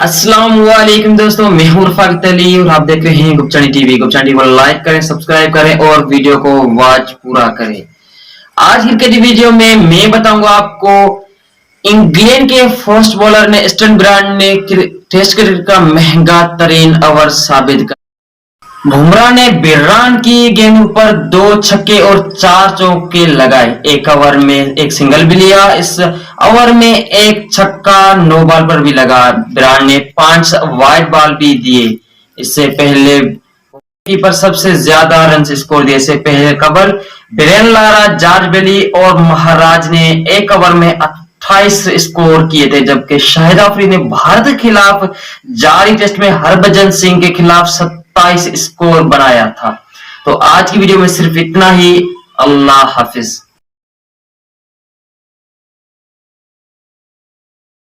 अस्सलाम वालेकुम दोस्तों, मैं हूं रफाक अली और आप देख रहे हैं गुपचानी टीवी। गुपचानी टीवी को लाइक करें, सब्सक्राइब करें और वीडियो को वॉच पूरा करें। आज क्रिकेट की वीडियो में मैं बताऊंगा आपको इंग्लैंड के फास्ट बॉलर ने स्टन ब्रांड ने टेस्ट क्रिकेट का महंगा तरीन ओवर साबित कर बुमराह ने बिरान की गेंद पर 2 छक्के और 4 चौके लगाए। एक ओवर में एक सिंगल भी लिया। इस ओवर में एक छक्का 9 बॉल पर भी लगा। बिरान ने 5 वाइड बॉल भी दिए। इससे पहले पर सबसे ज्यादा रन स्कोर दिए। इससे पहले कबल बिरेन लारा, जॉर्ज बेली और महाराज ने एक ओवर में 28 स्कोर किए थे, जबकि शाहिद अफरीदी ने भारत के खिलाफ जारी टेस्ट में हरभजन सिंह के खिलाफ 27 स्कोर बनाया था। तो आज की वीडियो में सिर्फ इतना ही। अल्लाह हाफिज।